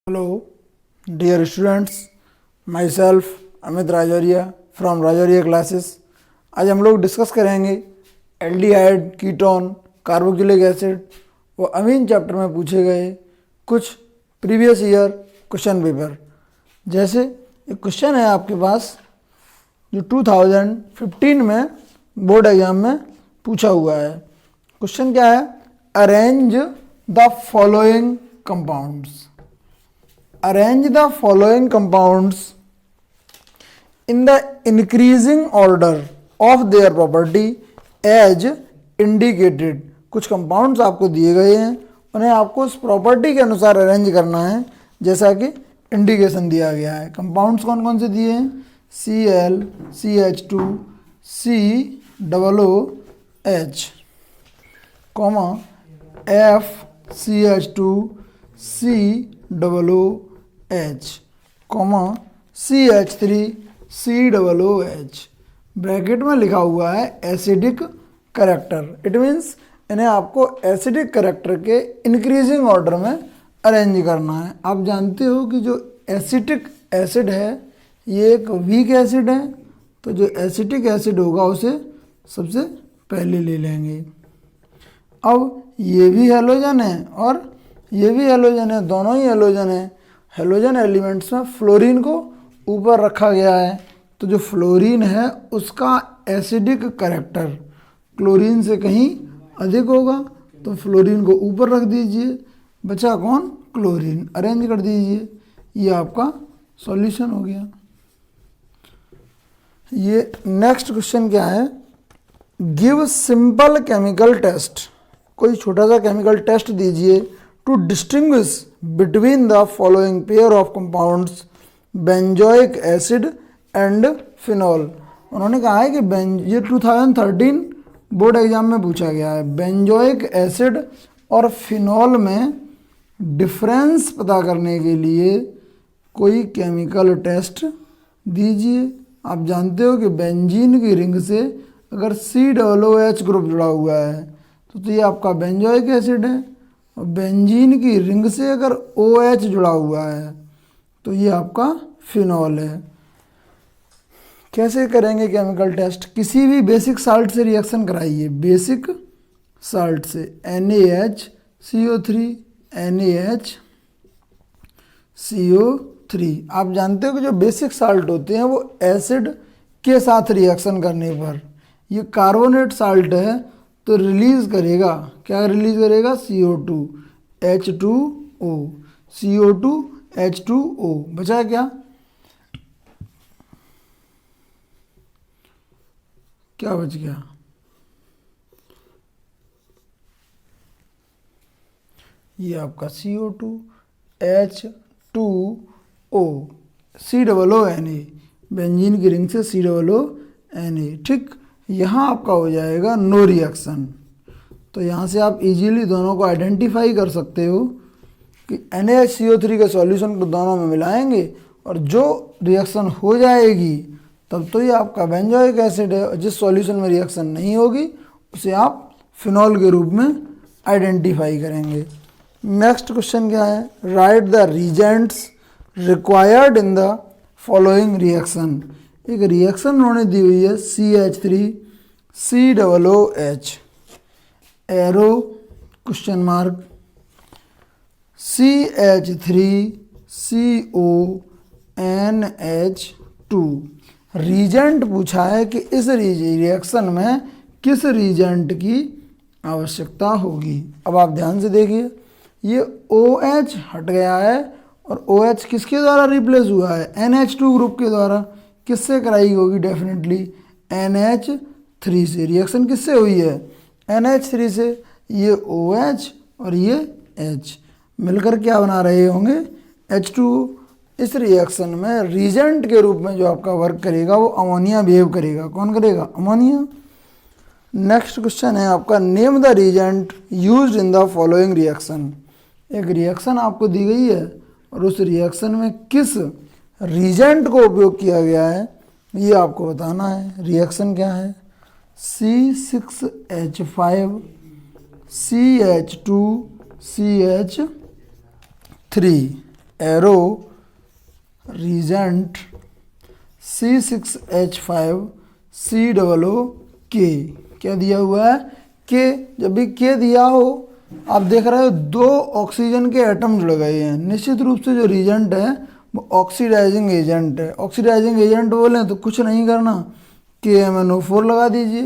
Hello, dear students, myself Amit Rajoria from Rajoria classes. आज हम लोग डिस्कस करेंगे एल्डिहाइड, कीटोन, कार्बोक्सिलिक एसिड व अमीन चैप्टर में पूछे गए कुछ प्रीवियस ईयर क्वेश्चन पेपर। जैसे एक क्वेश्चन है आपके पास जो 2015 में बोर्ड एग्जाम में पूछा हुआ है। क्वेश्चन क्या है? Arrange the following compounds. Arrange the following compounds in the increasing order of their property as indicated। कुछ कंपाउंड्स आपको दिए गए हैं, उन्हें आपको उस प्रॉपर्टी के अनुसार अरेंज करना है जैसा कि इंडिकेशन दिया गया है। कंपाउंड्स कौन कौन से दिए हैं? Cl, CH2, COOH, FCH2, COOH, CH3, COOH। Bracket में लिखा हुआ है एसिडिक करेक्टर। इट मीन्स इन्हें आपको एसिडिक करेक्टर के इंक्रीजिंग ऑर्डर में अरेंज करना है। आप जानते हो कि जो एसिटिक एसिड है ये एक वीक एसिड है, तो जो एसिटिक एसिड होगा उसे सबसे पहले ले लेंगे। अब ये भी हैलोजन है और ये भी हैलोजन है, दोनों ही हैलोजन है। हैलोजन एलिमेंट्स में फ्लोरीन को ऊपर रखा गया है, तो जो फ्लोरीन है उसका एसिडिक करेक्टर क्लोरीन से कहीं अधिक होगा, तो फ्लोरीन को ऊपर रख दीजिए। बचा कौन? क्लोरीन। अरेंज कर दीजिए। ये आपका सॉल्यूशन हो गया। ये नेक्स्ट क्वेश्चन क्या है? Give simple chemical test. कोई छोटा सा केमिकल टेस्ट दीजिए to distinguish between the following pair of compounds benzoic acid and phenol. उन्होंने कहा है कि ये 2013 बोर्ड एग्जाम में पूछा गया है। बेंजोइक एसिड और फिनॉल में डिफरेंस पता करने के लिए कोई केमिकल टेस्ट दीजिए। आप जानते हो कि बेंजीन की रिंग से अगर COOH ग्रुप जुड़ा हुआ है तो ये आपका बेंजोइक एसिड है, और बेंजीन की रिंग से अगर OH जुड़ा हुआ है तो ये आपका फिनॉल है। कैसे करेंगे केमिकल टेस्ट? किसी भी बेसिक साल्ट से रिएक्शन कराइए। बेसिक साल्ट से NaHCO3, NaHCO3। आप जानते हो कि जो बेसिक साल्ट होते हैं वो एसिड के साथ रिएक्शन करने पर, ये कार्बोनेट साल्ट है तो रिलीज करेगा, क्या रिलीज करेगा? CO2, H2O, CO2, H2O। बचा क्या? क्या बच गया? ये आपका CO2, H2O, COONA। बेंजीन की रिंग से COONA। ठीक, यहाँ आपका हो जाएगा नो रिएक्शन। तो यहाँ से आप इजीली दोनों को आइडेंटिफाई कर सकते हो कि NaHCO3 के सॉल्यूशन को दोनों में मिलाएंगे और जो रिएक्शन हो जाएगी तब तो ये आपका बेंजोइक एसिड है, और जिस सॉल्यूशन में रिएक्शन नहीं होगी उसे आप फिनॉल के रूप में आइडेंटिफाई करेंगे। नेक्स्ट क्वेश्चन क्या है? Write the reagents required in the following reaction. एक रिएक्शन उन्होंने दी हुई है CH3 COOH, arrow question mark, CH3 CONH2। Reagent पूछा है कि इस रिएक्शन में किस रीजेंट की आवश्यकता होगी। अब आप ध्यान से देखिए, ये OH हट गया है और OH किसके द्वारा रिप्लेस हुआ है? NH2 ग्रुप के द्वारा। किससे कराई होगी? डेफिनेटली NH3 से। रिएक्शन किससे हुई है? NH3 से। ये OH और ये H मिलकर क्या बना रहे होंगे? H2O। इस रिएक्शन में रीजेंट के रूप में जो आपका वर्क करेगा वो अमोनिया बिहेव करेगा। कौन करेगा? अमोनिया। नेक्स्ट क्वेश्चन है आपका name the reagent used in the following reaction. एक रिएक्शन आपको दी गई है और उस रिएक्शन में किस रीजेंट को उपयोग किया गया है ये आपको बताना है। रिएक्शन क्या है? C6H5 CH2CH3। Arrow reagent C6H5COO क्या दिया हुआ है के। जब भी के दिया हो आप देख रहे हो दो ऑक्सीजन के एटम जुड़ गए हैं, निश्चित रूप से जो रीजेंट है वो ऑक्सीडाइजिंग एजेंट है। ऑक्सीडाइजिंग एजेंट बोले तो कुछ नहीं करना, KMnO4 लगा दीजिए।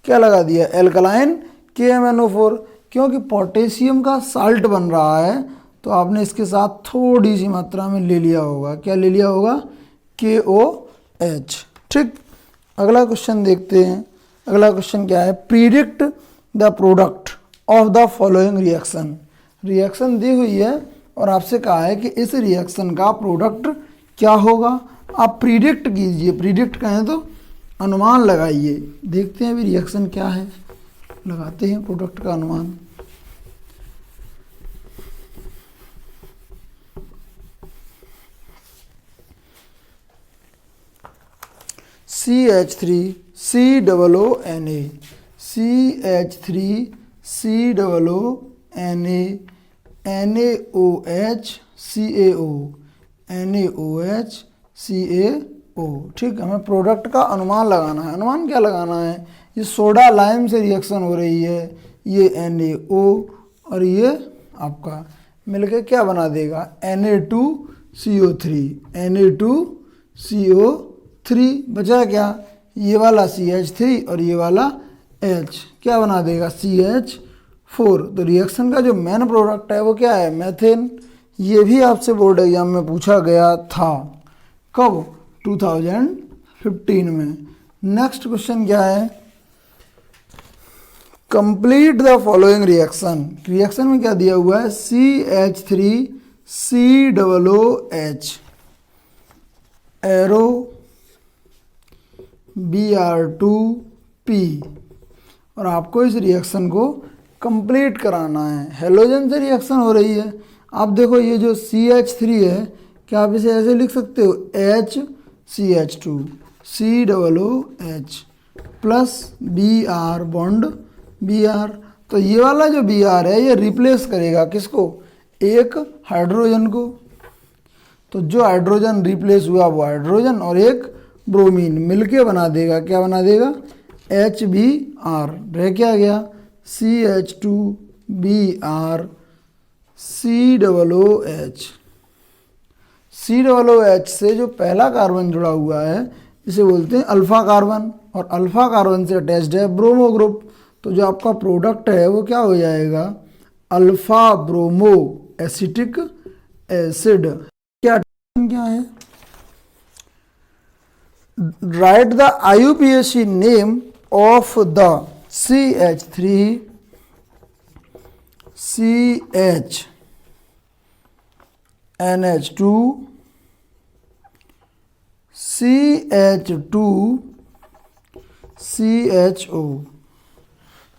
क्या लगा दिया? एल्कलाइन KMnO4, क्योंकि पोटेशियम का साल्ट बन रहा है तो आपने इसके साथ थोड़ी सी मात्रा में ले लिया होगा। क्या ले लिया होगा? KOH। ठीक, अगला क्वेश्चन देखते हैं। अगला क्वेश्चन क्या है? Predict the product of the following reaction. Reaction दी हुई है और आपसे कहा है कि इस रिएक्शन का प्रोडक्ट क्या होगा। आप प्रीडिक्ट कीजिए, प्रीडिक्ट कहें तो अनुमान लगाइए। देखते हैं अभी रिएक्शन क्या है, लगाते हैं प्रोडक्ट का अनुमान। CH3COONA, CH3COONA, NaOH CaO, NaOH CaO। ठीक, हमें प्रोडक्ट का अनुमान लगाना है। अनुमान क्या लगाना है? ये सोडा लाइम से रिएक्शन हो रही है, ये NaO और ये आपका मिलके क्या बना देगा? Na2CO3, Na2CO3। बचा क्या? ये वाला CH3 और ये वाला H क्या बना देगा? CH4। तो रिएक्शन का जो मेन प्रोडक्ट है वो क्या है? मेथेन। ये भी आपसे बोर्ड एग्जाम में पूछा गया था। कब? 2015 में। नेक्स्ट क्वेश्चन क्या है? Complete the following reaction. Reaction में क्या दिया हुआ है? CH3COOH, एरो Br2P, और आपको इस रिएक्शन को कंप्लीट कराना है। हेलोजन से रिएक्शन हो रही है। आप देखो ये जो CH3 है, क्या आप इसे ऐसे लिख सकते हो? HCH2 COOH plus Br bond Br। तो ये वाला जो Br है ये रिप्लेस करेगा किसको? एक हाइड्रोजन को। तो जो हाइड्रोजन रिप्लेस हुआ वो हाइड्रोजन और एक ब्रोमीन मिलके बना देगा। क्या बना देगा? HBr। रह क्या गया? CH2Br COOH। COOH से जो पहला कार्बन जुड़ा हुआ है इसे बोलते हैं अल्फा कार्बन, और अल्फा कार्बन से अटैच्ड है ब्रोमो ग्रुप। तो जो आपका प्रोडक्ट है वो क्या हो जाएगा? Alpha bromo acetic acid. क्या है? Write the IUPAC name of the CH3 CH NH2 CH2 CHO।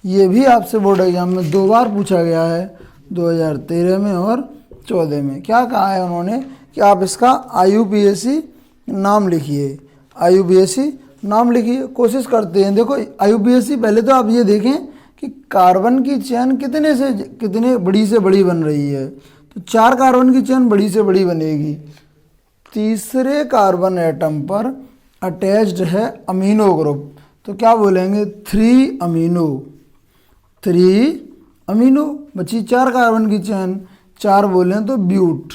ये भी आपसे बोर्ड एग्जाम में 2 बार पूछा गया है, 2013 में और 14 में। क्या कहा है उन्होंने कि आप इसका IUPAC नाम लिखिए। IUPAC नाम लिखिए। कोशिश करते हैं। देखो IUPAC पहले तो आप ये देखें कि कार्बन की चेन कितने से कितने बड़ी से बड़ी बन रही है। तो 4 कार्बन की चेन बड़ी से बड़ी बनेगी। तीसरे कार्बन एटम पर अटैच्ड है अमीनो ग्रुप, तो क्या बोलेंगे? 3 अमीनो। बची 4 कार्बन की चेन, 4 बोलें तो ब्यूट।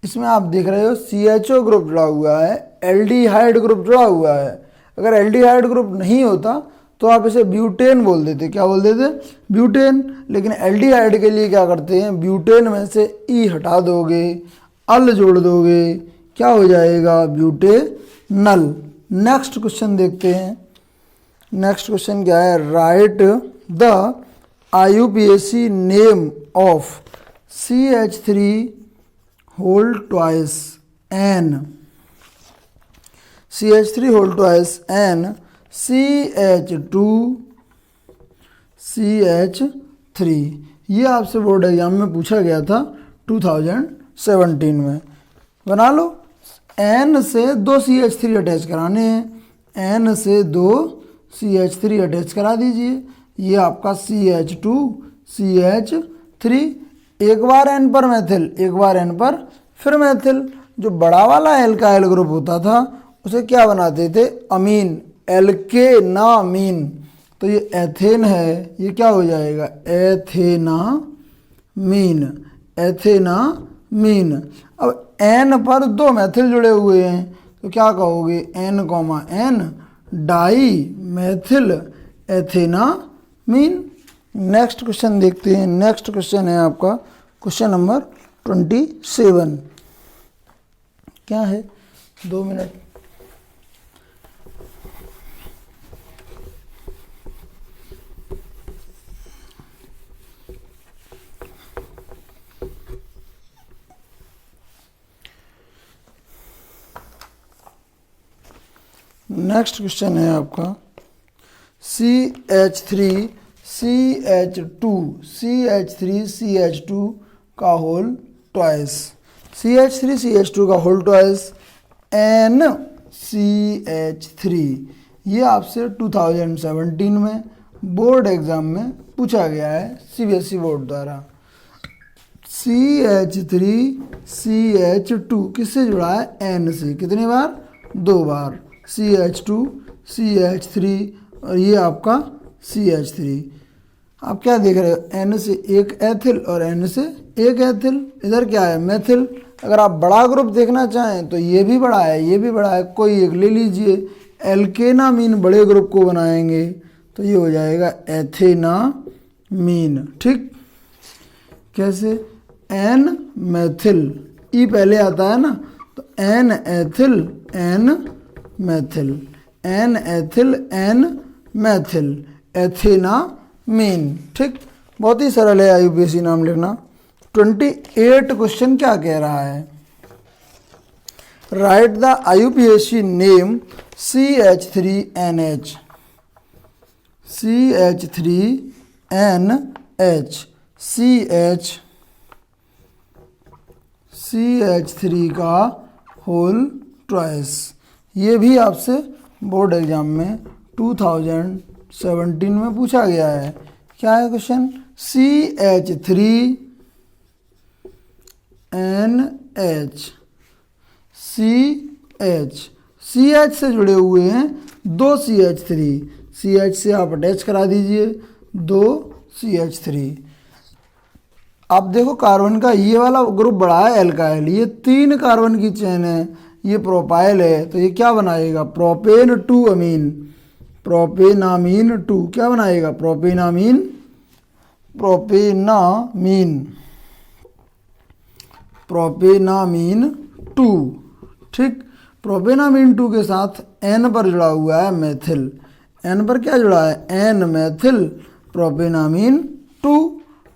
इसमें आप देख रहे हो CHO ग्रुप जुड़ा हुआ है, एल्डिहाइड ग्रुप जुड़ा हुआ है। अगर एल्डिहाइड ग्रुप नहीं होता तो आप इसे ब्यूटेन बोल देते। क्या बोल देते? ब्यूटेन। लेकिन एल्डिहाइड के लिए क्या करते हैं? ब्यूटेन में से ई हटा दोगे, अल जोड़ दोगे, क्या हो जाएगा? ब्यूटेनल। नेक्स्ट क्वेश्चन देखते हैं। नेक्स्ट क्वेश्चन क्या है? Write the IUPAC name of CH3 whole twice N, CH3 whole twice N CH2 CH3। ये आपसे बोर्ड एग्जाम में पूछा गया था 2017 में। बना लो। N से 2 CH3 अटैच कराने हैं। N से 2 CH3 अटैच करा दीजिए। ये आपका CH2 CH3। एक बार N पर मैथिल, एक बार N पर फिर मैथिल, जो बड़ा वाला एल्काइल ग्रुप होता था उसे क्या बनाते थे, अमीन, एल्केनामीन। तो ये एथेन है, ये क्या हो जाएगा, एथेनामीन, एथेनामीन। अब एन पर दो मैथिल जुड़े हुए हैं तो क्या कहोगे, N comma N, di methyl ethanamine. Next question देखते हैं। नेक्स्ट क्वेश्चन है आपका क्वेश्चन नंबर 27। क्या है, 2 मिनट। नेक्स्ट क्वेश्चन है आपका CH3 CH2 CH3 CH2 का होल ट्वाइस, CH3 CH2 का होल ट्वाइस NCH3। ये आपसे 2017 में बोर्ड एग्जाम में पूछा गया है CBSE बोर्ड द्वारा। CH3 CH2 किससे जुड़ा है, N से। कितनी बार, 2 बार, CH2 CH3 और ये आपका CH3। आप क्या देख रहे हो, N से एक एथिल और N से एक एथिल, इधर क्या है, मेथिल। अगर आप बड़ा ग्रुप देखना चाहें तो ये भी बड़ा है, ये भी बड़ा है, कोई एक ले लीजिए। एल्केनामीन बड़े ग्रुप को बनाएंगे तो ये हो जाएगा एथेनामीन। ठीक, कैसे, एन मेथिल, ई पहले आता है ना, तो N ethyl N methyl, N ethyl N methyl, ethanamine. ठीक, बहुत ही सरल है IUPAC नाम लिखना। 28 क्वेश्चन क्या कह रहा है, write the IUPAC name CH3NH, CH3NH, CH3 का होल ट्वाइस। ये भी आपसे बोर्ड एग्जाम में 2017 में पूछा गया है। क्या है क्वेश्चन, CH3NH, CH से जुड़े हुए हैं 2 CH3, CH से आप अटैच करा दीजिए 2 CH3। आप देखो कार्बन का ये वाला ग्रुप बड़ा है एल्काइल, ये 3 कार्बन की चेन है, ये प्रोपाइल है, तो ये क्या बनाएगा, प्रोपेन 2 अमीन, प्रोपेनामीन 2 क्या बनाएगा, प्रोपेनामीन, प्रोपेनामीन, प्रोपेनामीन 2। ठीक, प्रोपेनामीन 2 के साथ N पर जुड़ा हुआ है मेथिल, N पर क्या जुड़ा है, N मेथिल प्रोपेनामीन 2।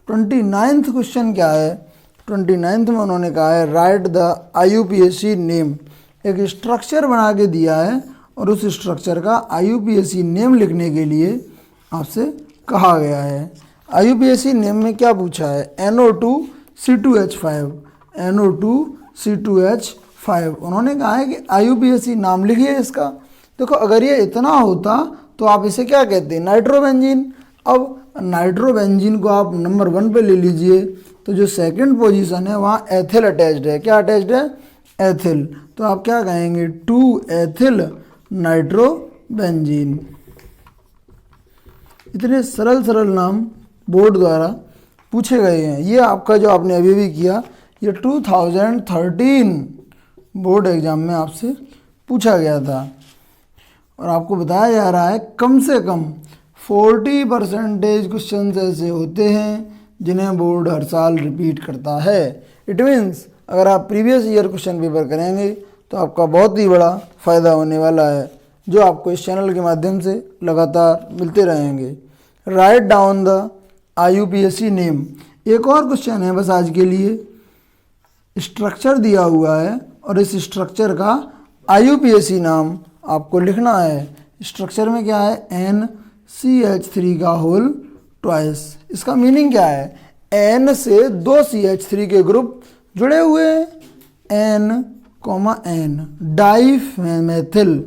29th क्वेश्चन क्या है, 29th में उन्होंने कहा है राइट द IUPAC नेम। एक स्ट्रक्चर बना के दिया है और उस स्ट्रक्चर का IUPAC नेम लिखने के लिए आपसे कहा गया है। IUPAC नेम में क्या पूछा है, NO2C2H5, NO2C2H5। उन्होंने कहा है कि IUPAC नाम लिखिए इसका। देखो अगर ये इतना होता तो आप इसे क्या कहते हैं, नाइट्रोबेंजीन। अब नाइट्रोबेंजीन को आप नंबर 1 पे ले लीजिए, तो जो सेकंड पोजीशन है वहाँ एथिल अटैच्ड है। क्या अटैच्ड है, एथिल। तो आप क्या कहेंगे, 2 एथिल नाइट्रोबेंजीन। इतने सरल सरल नाम बोर्ड द्वारा पूछे गए हैं। ये आपका जो आपने अभी भी किया, ये 2013 बोर्ड एग्जाम में आपसे पूछा गया था और आपको बताया जा रहा है कम से कम 40% क्वेश्चन ऐसे होते हैं जिन्हें बोर्ड हर साल रिपीट करता है। इट मीन्स अगर आप प्रीवियस ईयर क्वेश्चन पेपर करेंगे तो आपका बहुत ही बड़ा फ़ायदा होने वाला है, जो आपको इस चैनल के माध्यम से लगातार मिलते रहेंगे। Write down the IUPAC name. एक और क्वेश्चन है बस आज के लिए। स्ट्रक्चर दिया हुआ है और इस स्ट्रक्चर का IUPAC नाम आपको लिखना है। स्ट्रक्चर में क्या है, NCH3 का होल ट्वाइस। इसका मीनिंग क्या है, N से 2 CH3 के ग्रुप जुड़े हुए हैं, N, N dimethyl,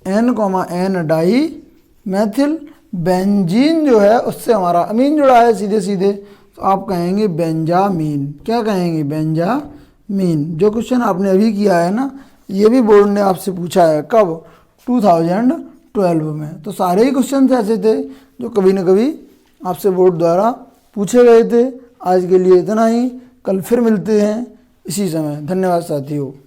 N, N dimethyl. Benzene जो है उससे हमारा अमीन जुड़ा है सीधे सीधे, तो आप कहेंगे बेंजामीन। क्या कहेंगे, बेंजामीन। मीन। जो क्वेश्चन आपने अभी किया है ना, ये भी बोर्ड ने आपसे पूछा है, कब? 2012 में। तो सारे ही क्वेश्चन ऐसे थे जो कभी न कभी आपसे बोर्ड द्वारा पूछे गए थे। आज के लिए इतना ही, कल फिर मिलते हैं इसी समय। धन्यवाद साथियों।